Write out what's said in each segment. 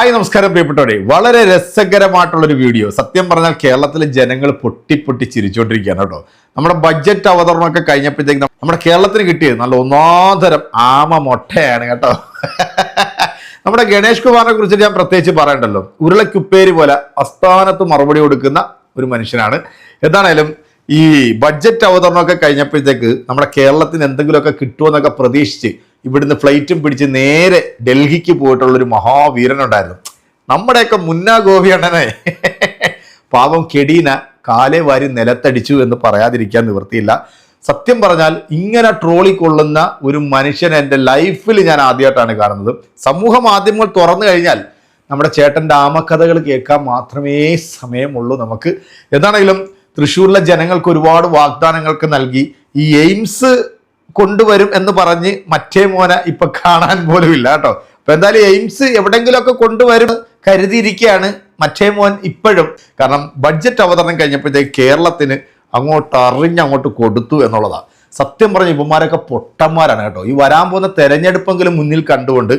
Hi നമസ്കാരം പ്രിയപ്പെട്ടവരെ, വളരെ രസകരമായിട്ടുള്ളൊരു വീഡിയോ. സത്യം പറഞ്ഞാൽ കേരളത്തിലെ ജനങ്ങൾ പൊട്ടി ചിരിച്ചുകൊണ്ടിരിക്കുകയാണ് കേട്ടോ. നമ്മുടെ ബഡ്ജറ്റ് അവതരണമൊക്കെ കഴിഞ്ഞപ്പോഴത്തേക്കും നമ്മുടെ കേരളത്തിന് കിട്ടിയത് നല്ല ഒന്നാന്തരം ആമ മൊട്ടയാണ് കേട്ടോ. നമ്മുടെ ഗണേഷ് കുമാറിനെ കുറിച്ച് ഞാൻ പ്രത്യേകിച്ച് പറയണ്ടല്ലോ. ഉരുളക്കുപ്പേരി പോലെ അസ്ഥാനത്ത് മറുപടി കൊടുക്കുന്ന ഒരു മനുഷ്യനാണ്. എന്താണേലും ഈ ബഡ്ജറ്റ് അവതരണമൊക്കെ കഴിഞ്ഞപ്പോഴത്തേക്ക് നമ്മുടെ കേരളത്തിന് എന്തെങ്കിലുമൊക്കെ കിട്ടുമെന്നൊക്കെ പ്രതീക്ഷിച്ച് ഇവിടുന്ന് ഫ്ലൈറ്റും പിടിച്ച് നേരെ ഡൽഹിക്ക് പോയിട്ടുള്ളൊരു മഹാവീരനുണ്ടായിരുന്നു, നമ്മുടെയൊക്കെ മുന്നാ ഗോപിയണ്ണനെ. പാവം കെടീന കാലേ വാരി നിലത്തടിച്ചു എന്ന് പറയാതിരിക്കാൻ നിവൃത്തിയില്ല. സത്യം പറഞ്ഞാൽ ഇങ്ങനെ ട്രോളിക്കൊള്ളുന്ന ഒരു മനുഷ്യനെ എൻ്റെ ലൈഫിൽ ഞാൻ ആദ്യമായിട്ടാണ് കാണുന്നത്. സമൂഹ മാധ്യമങ്ങൾ തുറന്നു കഴിഞ്ഞാൽ നമ്മുടെ ചേട്ടൻ്റെ ആമക്കഥകൾ കേൾക്കാൻ മാത്രമേ സമയമുള്ളൂ നമുക്ക്. എന്താണെങ്കിലും തൃശ്ശൂരിലെ ജനങ്ങൾക്ക് ഒരുപാട് വാഗ്ദാനങ്ങൾക്ക് നൽകി ഈ എയിംസ് കൊണ്ടുവരും എന്ന് പറഞ്ഞ് മറ്റേ മോനെ ഇപ്പൊ കാണാൻ പോലും ഇല്ല കേട്ടോ. അപ്പൊ എന്തായാലും എയിംസ് എവിടെങ്കിലുമൊക്കെ കൊണ്ടുവരും കരുതിയിരിക്കുകയാണ് മറ്റേ മോൻ ഇപ്പോഴും. കാരണം ബഡ്ജറ്റ് അവതരണം കഴിഞ്ഞപ്പോഴത്തേക്ക് കേരളത്തിന് അങ്ങോട്ട് കൊടുത്തു എന്നുള്ളതാണ്. സത്യം പറഞ്ഞ ഇവന്മാരൊക്കെ പൊട്ടന്മാരാണ് കേട്ടോ. ഈ വരാൻ പോകുന്ന തെരഞ്ഞെടുപ്പെങ്കിലും മുന്നിൽ കണ്ടുകൊണ്ട്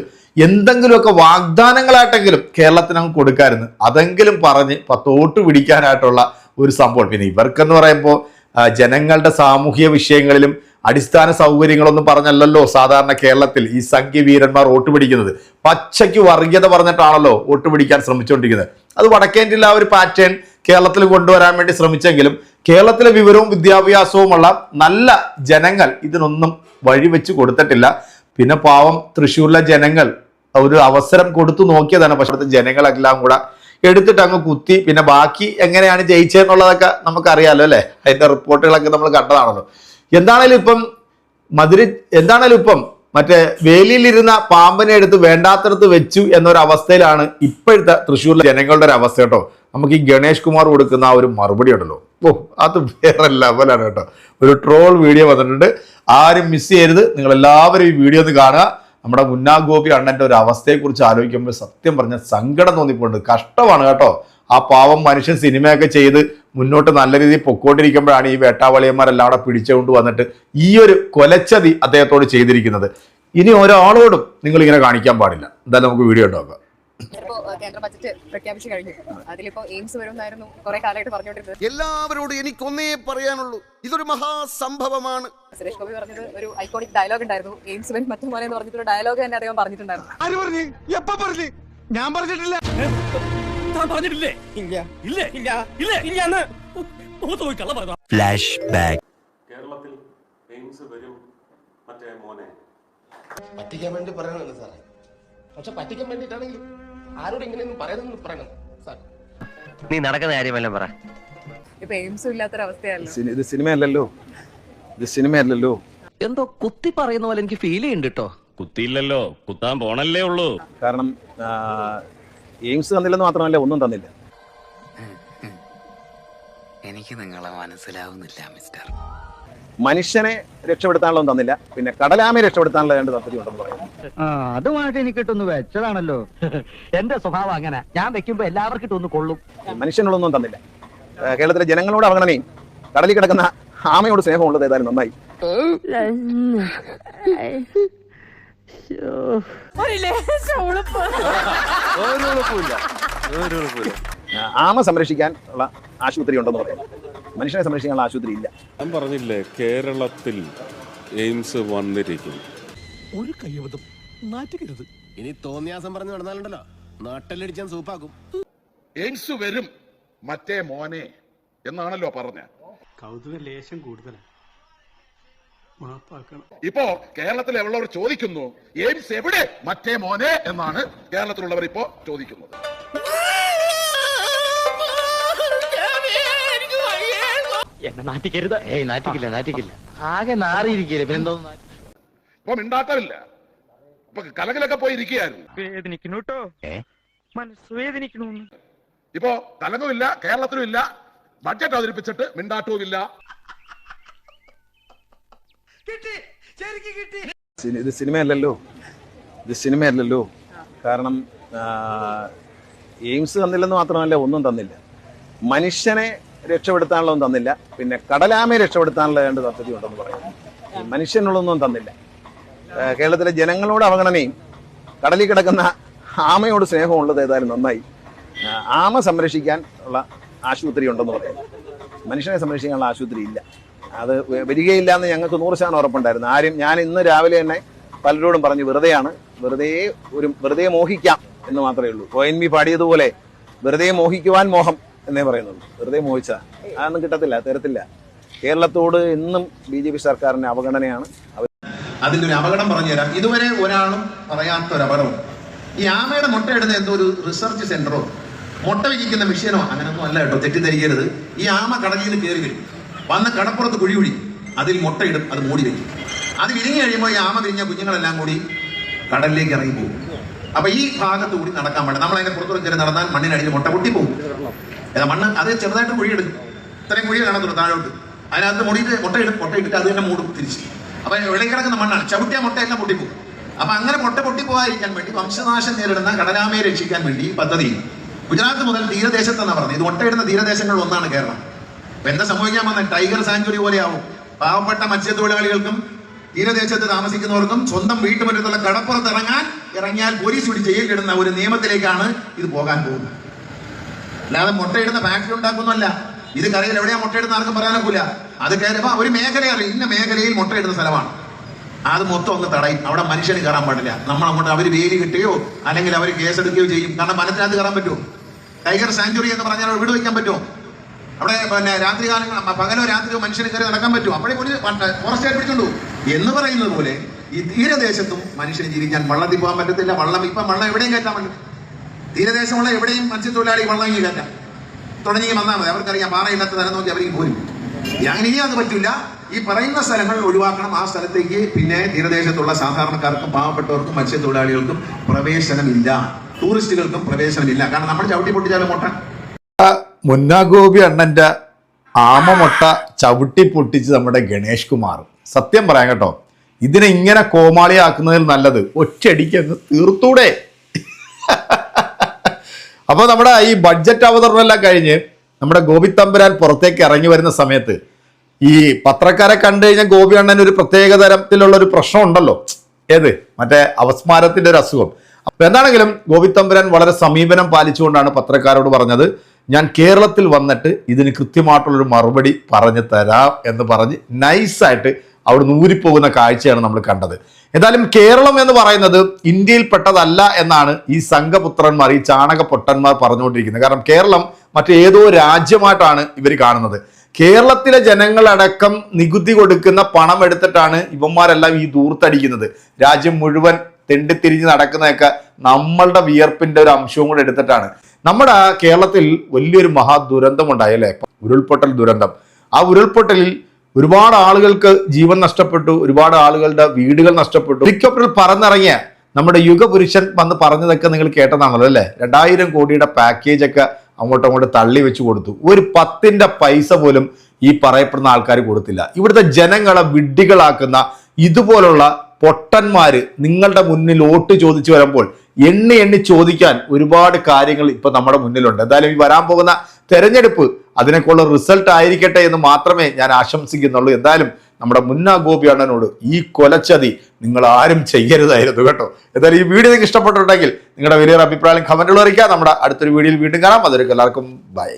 എന്തെങ്കിലുമൊക്കെ വാഗ്ദാനങ്ങളായിട്ടെങ്കിലും കേരളത്തിന് അങ്ങ് കൊടുക്കാമായിരുന്നു. അതെങ്കിലും പറഞ്ഞ് 10 വോട്ട് പിടിക്കാനായിട്ടുള്ള ഒരു സംഭവം. പിന്നെ ഇവർക്കെന്ന് പറയുമ്പോൾ ജനങ്ങളുടെ സാമൂഹിക വിഷയങ്ങളിലും അടിസ്ഥാന സൗകര്യങ്ങളൊന്നും പറഞ്ഞല്ലല്ലോ സാധാരണ കേരളത്തിൽ ഈ സംഘവീരന്മാർ വോട്ട് പിടിക്കുന്നത്. പച്ചയ്ക്ക് വർഗീയത പറഞ്ഞിട്ടാണല്ലോ വോട്ട് പിടിക്കാൻ ശ്രമിച്ചുകൊണ്ടിരിക്കുന്നത്. അത് വടക്കേന്ത്യയിലെ ആ ഒരു പാറ്റേൺ കേരളത്തിൽ കൊണ്ടുവരാൻ വേണ്ടി ശ്രമിച്ചെങ്കിലും കേരളത്തിലെ വിവരവും വിദ്യാഭ്യാസവുമുള്ള നല്ല ജനങ്ങൾ ഇതിനൊന്നും വഴിവെച്ച് കൊടുത്തിട്ടില്ല. പിന്നെ പാവം തൃശ്ശൂരിലെ ജനങ്ങൾ ഒരു അവസരം കൊടുത്തു നോക്കിയതാണ്. പക്ഷേ അവിടുത്തെ ജനങ്ങളെല്ലാം കൂടെ എടുത്തിട്ട് അങ്ങ് കുത്തി. പിന്നെ ബാക്കി എങ്ങനെയാണ് ജയിച്ചതെന്നുള്ളതൊക്കെ നമുക്കറിയാലോ അല്ലേ, അതിന്റെ റിപ്പോർട്ടുകളൊക്കെ നമ്മൾ കണ്ടതാണല്ലോ. എന്താണേലും ഇപ്പം മറ്റേ വേലിയിലിരുന്ന പാമ്പനെ എടുത്ത് വേണ്ടാത്തടത്ത് വെച്ചു എന്നൊരവസ്ഥയിലാണ് ഇപ്പോഴത്തെ തൃശ്ശൂരിലെ ജനങ്ങളുടെ ഒരു അവസ്ഥ കേട്ടോ. നമുക്ക് ഈ ഗണേഷ് കുമാർ കൊടുക്കുന്ന ആ ഒരു മറുപടി ഉണ്ടല്ലോ, അത് വേറെ ലെവലാണ് കേട്ടോ. ഒരു ട്രോൾ വീഡിയോ വന്നിട്ടുണ്ട്, ആരും മിസ് ചെയ്യരുത്. നിങ്ങൾ എല്ലാവരും ഈ വീഡിയോ ഒന്ന് കാണുക. നമ്മുടെ മുന്നാ ഗോപി അണ്ണന്റെ ഒരു അവസ്ഥയെക്കുറിച്ച് ആലോചിക്കുമ്പോൾ സത്യം പറഞ്ഞ സങ്കടം തോന്നിപ്പോണ്ട്. കഷ്ടമാണ് കേട്ടോ. ആ പാവം മനുഷ്യൻ സിനിമയൊക്കെ ചെയ്ത് മുന്നോട്ട് നല്ല രീതിയിൽ പൊക്കോണ്ടിരിക്കുമ്പോഴാണ് ഈ വേട്ടാവളിയന്മാരെല്ലാം അവിടെ പിടിച്ചുകൊണ്ട് വന്നിട്ട് ഈ ഒരു കൊലച്ചതി അദ്ദേഹത്തോട് ചെയ്തിരിക്കുന്നത്. ഇനി ഒരാളോടും നിങ്ങൾ ഇങ്ങനെ കാണിക്കാൻ പാടില്ല. എന്തായാലും നമുക്ക് വീഡിയോ ഉണ്ടാക്കാം. കേന്ദ്ര ബജറ്റ് പ്രഖ്യാപിച്ചു കഴിഞ്ഞു. അതിലിപ്പോ എയിംസ് വരുമെന്നായിരുന്നു കുറെ കാലമായിട്ട് പറഞ്ഞുകൊണ്ടിരുന്നത്. എല്ലാവരോടും എനിക്കൊന്നേ പറയാനുള്ളൂ, ഇതൊരു മഹാസംഭവമാണ്. സുരേഷ് ഗോപി പറഞ്ഞത് ഒരു ഐക്കോണിക് ഡയലോഗ് ഉണ്ടായിരുന്നു, എയിംസ് വരും മറ്റു പോലെ എന്ന് പറഞ്ഞിട്ടൊരു ഡയലോഗ് തന്നെ അദ്ദേഹം പറഞ്ഞിട്ടുണ്ടായിരുന്നു. ഞാൻ പറഞ്ഞിട്ടില്ല. Flash back. കേരളത്തിൽ എയിംസ് വരും മറ്റേ മോനെ. പറ്റിക്കാൻ വേണ്ടി പറയണല്ലോ സാറേ, പക്ഷെ പറ്റിക്കാൻ വേണ്ടിയിട്ടാണെങ്കിൽ ആരോട് ഇങ്ങനെയൊന്നും പറയുന്നു പറയണം സാർ. നീ നടക്കുന്ന കാര്യമെല്ലാം പറ. ഇപ്പൊ എയിംസും ഇല്ലാത്തൊരവസ്ഥയല്ലോ. ഇത് സിനിമയല്ലല്ലോ. എന്തോ കുത്തി പറയുന്ന പോലെ എനിക്ക് ഫീൽ ചെയ്യുന്നുണ്ട് കേട്ടോ. കുത്തിയില്ലല്ലോ, കുത്താൻ പോണല്ലേ ഉള്ളൂ. കാരണം എയിംസ് തന്നില്ലെന്ന് മാത്രമല്ല, ഒന്നും തന്നില്ല. എനിക്ക് നിങ്ങളെ മനസ്സിലാവുന്നില്ല മിസ്റ്റർ. മനുഷ്യനെ രക്ഷപ്പെടുത്താനുള്ളതും തന്നില്ല, പിന്നെ കടലാമയെ രക്ഷപ്പെടുത്താനുള്ള 2 പദ്ധതി ഉണ്ടെന്ന് പറയുന്നു. അതുമായിട്ട് എനിക്ക് ഇട്ടൊന്ന് വെച്ചതാണല്ലോ. എന്റെ സ്വഭാവം അങ്ങനെ, ഞാൻ വെക്കുമ്പോ എല്ലാവർക്കും ഇട്ടൊന്ന് കൊള്ളും. മനുഷ്യനുള്ളൊന്നും തന്നില്ല. കേരളത്തിലെ ജനങ്ങളോട് അവഗണനയും കടലിൽ കിടക്കുന്ന ആമയോട് സ്നേഹമുള്ളത് ഏതായാലും നന്നായി. ആമ സംരക്ഷിക്കാൻ ഉള്ള ആശുപത്രി ഉണ്ടെന്ന് പറയുന്നു, മനുഷ്യനെ സംരക്ഷിക്കാനുള്ള ആശുപത്രി ഇല്ല. ഞാൻ പറഞ്ഞില്ലേ, കേരളത്തിൽ എയിംസ് വന്നിരിക്കും. ഒരു കയ്യബദ്ധം നാറ്റുകരുത്. ഇനി തോന്നിയാസം പറഞ്ഞു നടന്നാലുണ്ടല്ലോ, നാട്ടിലടിച്ചാൻ സൂപ്പാക്കും. എയിംസ് വരും മറ്റേ മോനെ എന്നാണല്ലോ പറഞ്ഞ. കൗതുക ലേശം കൂടുതലാണ്. ഇപ്പോ കേരളത്തിലുള്ളവർ ചോദിക്കുന്നു, എയിംസ് എവിടെ മറ്റേ മോനെ എന്നാണ് കേരളത്തിലുള്ളവർ ഇപ്പോ ചോദിക്കുന്നത്. എന്നെ നാറ്റിക്കരുത്. നാറ്റിക്കില്ല. ആകെ നാറിയിരിക്കില്ല. ഇപ്പൊ മിണ്ടാട്ടമില്ല. ഇപ്പൊ കലകിലൊക്കെ പോയി ഇരിക്കുകയായിരുന്നു. വേദനിക്കുന്നു കേട്ടോ, മനസ്സ് വേദനിക്കണു. ഇപ്പോ കലങ്ങുമില്ല, കേരളത്തിലും ഇല്ല. ബഡ്ജറ്റ് അവതരിപ്പിച്ചിട്ട് മിണ്ടാട്ടവുമില്ല. ഇത് സിനിമയല്ലല്ലോ. കാരണം എയിംസ് തന്നില്ലെന്ന് മാത്രമല്ല, ഒന്നും തന്നില്ല. മനുഷ്യനെ രക്ഷപ്പെടുത്താനുള്ളതും തന്നില്ല, പിന്നെ കടലാമയെ രക്ഷപ്പെടുത്താനുള്ള 2 പദ്ധതി ഉണ്ടെന്ന് പറയുന്നു. മനുഷ്യനുള്ളതൊന്നും തന്നില്ല. കേരളത്തിലെ ജനങ്ങളോട് അവഗണനയും കടലിൽ കിടക്കുന്ന ആമയോട് സ്നേഹമുള്ളത് ഏതായാലും നന്നായി. ആമ സംരക്ഷിക്കാൻ ഉള്ള ആശുപത്രി ഉണ്ടെന്ന് പറയുന്നു. മനുഷ്യനെ സംരക്ഷിക്കാനുള്ള ആശുപത്രി ഇല്ല. അത് വരികയില്ല എന്ന് ഞങ്ങൾക്ക് 100% ഉറപ്പുണ്ടായിരുന്നു. ഞാൻ ഇന്ന് രാവിലെ തന്നെ പലരോടും പറഞ്ഞു, വെറുതെ മോഹിക്കാം എന്ന് മാത്രമേ ഉള്ളൂ. ONV പാടിയതുപോലെ വെറുതെ മോഹിക്കുവാൻ മോഹം എന്നേ പറയുന്നുള്ളൂ. വെറുതെ മോഹിച്ചാൽ അതൊന്നും കിട്ടത്തില്ല, തരത്തില്ല. കേരളത്തോട് ഇന്നും BJP സർക്കാരിന്റെ അവഗണനയാണ്. അതിൻ്റെ ഒരു അപകടം പറഞ്ഞുതരാം. ഇതുവരെ ഒരാളും പറയാത്തൊരപകടം. ഈ ആമയുടെ മുട്ടയിടുന്ന എന്തോ ഒരു റിസർച്ച് സെന്ററോ മുട്ട വിരിക്കുന്ന മെഷീനോ അങ്ങനൊന്നും അല്ല കേട്ടോ, തെറ്റിദ്ധരിക്കരുത്. ഈ ആമ കടലിൽ നിന്ന് കയറി വരും, വന്ന് കടപ്പുറത്ത് കുഴി കുഴിക്കും, അതിൽ മുട്ടയിടും, അത് മൂടി വയ്ക്കും. അത് വിരിഞ്ഞു കഴിയുമ്പോൾ ഈ ആമ വിരിഞ്ഞ കുഞ്ഞുങ്ങളെല്ലാം കൂടി കടലിലേക്ക് ഇറങ്ങി പോകും. അപ്പൊ ഈ ഭാഗത്ത് കൂടി നടക്കാൻ പാടില്ല. നമ്മൾ അതിന്റെ പുറത്തു കയറി നടന്നാൽ മണ്ണിനടിയിൽ മുട്ട പൊട്ടിപ്പോകും. മണ്ണ് അത് ചെറുതായിട്ട് കുഴിയെടുക്കും, ഇത്രയും കുഴി കാണത്തുള്ളൂ താഴോട്ട്. അതിനകത്ത് മുട്ടയിട്ടിട്ട് അത് തന്നെ മൂടും തിരിച്ച്. അപ്പൊ വെളിയിൽ കിടക്കുന്ന മണ്ണാണ്, ചവിട്ടിയ മുട്ടയെല്ലാം പൊട്ടിപ്പോകും. അപ്പൊ അങ്ങനെ മുട്ട പൊട്ടിപ്പോകാതിരിക്കാൻ വേണ്ടി വംശനാശം നേരിടുന്ന കടലാമയെ രക്ഷിക്കാൻ വേണ്ടി ഈ പദ്ധതി ഗുജറാത്ത് മുതൽ തീരദേശത്തെന്നാണ് പറഞ്ഞത്. ഇത് മുട്ടയിടുന്ന തീരദേശങ്ങളിൽ ഒന്നാണ് കേരളം. അപ്പൊ എന്താ സംഭവിക്കാൻ വന്ന ടൈഗർ സാങ്ച്വറി പോലെയാവും. പാവപ്പെട്ട മത്സ്യത്തൊഴിലാളികൾക്കും തീരദേശത്ത് താമസിക്കുന്നവർക്കും സ്വന്തം വീട്ടുമുറ്റത്തുള്ള കടപ്പുറത്ത് ഇറങ്ങിയാൽ പോലീസ് പിടിച്ച് ജയിലിടുന്ന ഒരു നിയമത്തിലേക്കാണ് ഇത് പോകാൻ പോകുന്നത്. അല്ലാതെ മുട്ടയിടുന്ന ഫാക്ടറി ഉണ്ടാക്കുന്നല്ല. ഇത് കരയിൽ എവിടെയാ മുട്ടയിടുന്ന ആർക്കും പറയാനൊക്കില്ല. അത് കയറുമ്പോ ഒരു മേഖല അറിയും, ഇന്ന മേഖലയിൽ മുട്ടയിടുന്ന സ്ഥലമാണ്, അത് മൊത്തം ഒന്ന് തടയും. അവിടെ മനുഷ്യന് കയറാൻ പാടില്ല. നമ്മൾ അങ്ങോട്ട് അവർ വേലി കിട്ടുകയോ അല്ലെങ്കിൽ അവർ കേസെടുക്കുകയോ ചെയ്യും. കാരണം വനത്തിനകത്ത് കയറാൻ പറ്റുമോ? ടൈഗർ സാങ്ച്വറി എന്ന് പറഞ്ഞാൽ വീട് വയ്ക്കാൻ പറ്റുമോ? അവിടെ പിന്നെ രാത്രികാലങ്ങൾ പകലോ രാത്രിയോ മനുഷ്യന് കയറി നടക്കാൻ പറ്റുമോ? അപ്പോഴേ ഫോറസ്റ്റുകാർ പിടിച്ചോണ്ടു എന്ന് പറയുന്നത് പോലെ ഈ തീരദേശത്തും മനുഷ്യന് ജീവിക്കാൻ വള്ളത്തിൽ പോകാൻ പറ്റത്തില്ല. ഇപ്പം വള്ളം എവിടെയും കയറ്റാൻ പറ്റില്ല. തീരദേശമുള്ള എവിടെയും മത്സ്യത്തൊഴിലാളി വള്ളം ഇങ്ങനെ കയറ്റാം, തുടങ്ങി വന്നാൽ മതി. അവർക്കറിയാം പാറയില്ലാത്ത സ്ഥലം നോക്കി അവർക്ക് പോരും. അങ്ങനെ ഇനി അത് പറ്റില്ല. ഈ പറയുന്ന സ്ഥലങ്ങൾ ഒഴിവാക്കണം. ആ സ്ഥലത്തേക്ക് പിന്നെ തീരദേശത്തുള്ള സാധാരണക്കാർക്കും പാവപ്പെട്ടവർക്കും മത്സ്യത്തൊഴിലാളികൾക്കും പ്രവേശനമില്ല, ടൂറിസ്റ്റുകൾക്കും പ്രവേശനമില്ല. കാരണം നമ്മൾ ചവിട്ടി പൊട്ടിച്ചാലും മുട്ട. മുന്നാഗോപി അണ്ണന്റെ ആമ മുട്ട ചവിട്ടി പൊട്ടിച്ച് നമ്മുടെ ഗണേഷ് കുമാർ. സത്യം പറയാം കേട്ടോ, ഇതിനെ ഇങ്ങനെ കോമാളിയാക്കുന്നതിൽ നല്ലത് ഒറ്റയടിക്ക് അങ്ങ് തീർത്തൂടെ. അപ്പൊ നമ്മുടെ ഈ ബഡ്ജറ്റ് അവതരണം എല്ലാം കഴിഞ്ഞ് നമ്മുടെ ഗോപി തമ്പുരാൻ പുറത്തേക്ക് ഇറങ്ങി വരുന്ന സമയത്ത് ഈ പത്രക്കാരെ കണ്ടു കഴിഞ്ഞാൽ ഗോപി അണ്ണന് ഒരു പ്രത്യേക തരത്തിലുള്ള ഒരു പ്രശ്നം ഉണ്ടല്ലോ. ഏത് മറ്റേ അവസ്മാരത്തിന്റെ ഒരു അസുഖം. അപ്പൊ എന്താണെങ്കിലും ഗോപി തമ്പുരാൻ വളരെ സമീപനം പാലിച്ചുകൊണ്ടാണ് പത്രക്കാരോട് പറഞ്ഞത്, ഞാൻ കേരളത്തിൽ വന്നിട്ട് ഇതിന് കൃത്യമായിട്ടുള്ളൊരു മറുപടി പറഞ്ഞു തരാം എന്ന് പറഞ്ഞ് നൈസായിട്ട് അവിടെ ഊരിപ്പോകുന്ന കാഴ്ചയാണ് നമ്മൾ കണ്ടത്. എന്തായാലും കേരളം എന്ന് പറയുന്നത് ഇന്ത്യയിൽപ്പെട്ടതല്ല എന്നാണ് ഈ സംഘപുത്രന്മാർ, ഈ ചാണക പൊട്ടന്മാർ പറഞ്ഞുകൊണ്ടിരിക്കുന്നത്. കാരണം കേരളം മറ്റേതോ രാജ്യമായിട്ടാണ് ഇവർ കാണുന്നത്. കേരളത്തിലെ ജനങ്ങളടക്കം നികുതി കൊടുക്കുന്ന പണം എടുത്തിട്ടാണ് ഇവന്മാരെല്ലാം ഈ ദൂർത്തടിക്കുന്നത്. രാജ്യം മുഴുവൻ തെണ്ടിത്തിരിഞ്ഞ് നടക്കുന്നതൊക്കെ നമ്മളുടെ വിയർപ്പിന്റെ ഒരു അംശവും കൂടെ എടുത്തിട്ടാണ്. നമ്മുടെ കേരളത്തിൽ വലിയൊരു മഹാദുരന്തം ഉണ്ടായി അല്ലേ, ഉരുൾപൊട്ടൽ ദുരന്തം. ആ ഉരുൾപൊട്ടലിൽ ഒരുപാട് ആളുകൾക്ക് ജീവൻ നഷ്ടപ്പെട്ടു, ഒരുപാട് ആളുകളുടെ വീടുകൾ നഷ്ടപ്പെട്ടു. ഹെലികോപ്റ്ററിൽ പറന്നിറങ്ങിയ നമ്മുടെ യുഗപുരുഷൻ വന്ന് പറഞ്ഞതൊക്കെ നിങ്ങൾ കേട്ടതാണല്ലോ അല്ലേ. 2000 കോടിയുടെ പാക്കേജൊക്കെ അങ്ങോട്ട് തള്ളി വെച്ച് കൊടുത്തു. ഒരു 10ന്റെ പൈസ പോലും ഈ പറയപ്പെടുന്ന ആൾക്കാർ കൊടുത്തില്ല. ഇവിടുത്തെ ജനങ്ങളെ വിഡ്ഢികളാക്കുന്ന ഇതുപോലുള്ള പൊട്ടന്മാര് നിങ്ങളുടെ മുന്നിൽ വോട്ട് ചോദിച്ചു വരുമ്പോൾ എണ്ണി ചോദിക്കാൻ ഒരുപാട് കാര്യങ്ങൾ ഇപ്പൊ നമ്മുടെ മുന്നിലുണ്ട്. എന്തായാലും ഈ വരാൻ പോകുന്ന തെരഞ്ഞെടുപ്പ് അതിനൊക്കെയുള്ള റിസൾട്ട് ആയിരിക്കട്ടെ എന്ന് മാത്രമേ ഞാൻ ആശംസിക്കുന്നുള്ളൂ. എന്തായാലും നമ്മുടെ മുന്നാ ഗോപി അണ്ണനോട് ഈ കൊലച്ചതി നിങ്ങൾ ആരും ചെയ്യരുതായിരുന്നു കേട്ടോ. എന്തായാലും ഈ വീഡിയോ നിങ്ങൾക്ക് ഇഷ്ടപ്പെട്ടിട്ടുണ്ടെങ്കിൽ നിങ്ങളുടെ വലിയൊരു അഭിപ്രായം കമന്റുകൾ അറിയിക്കുക. നമ്മുടെ അടുത്തൊരു വീഡിയോയിൽ വീണ്ടും കാണാം. അതൊരു എല്ലാവർക്കും ബൈ.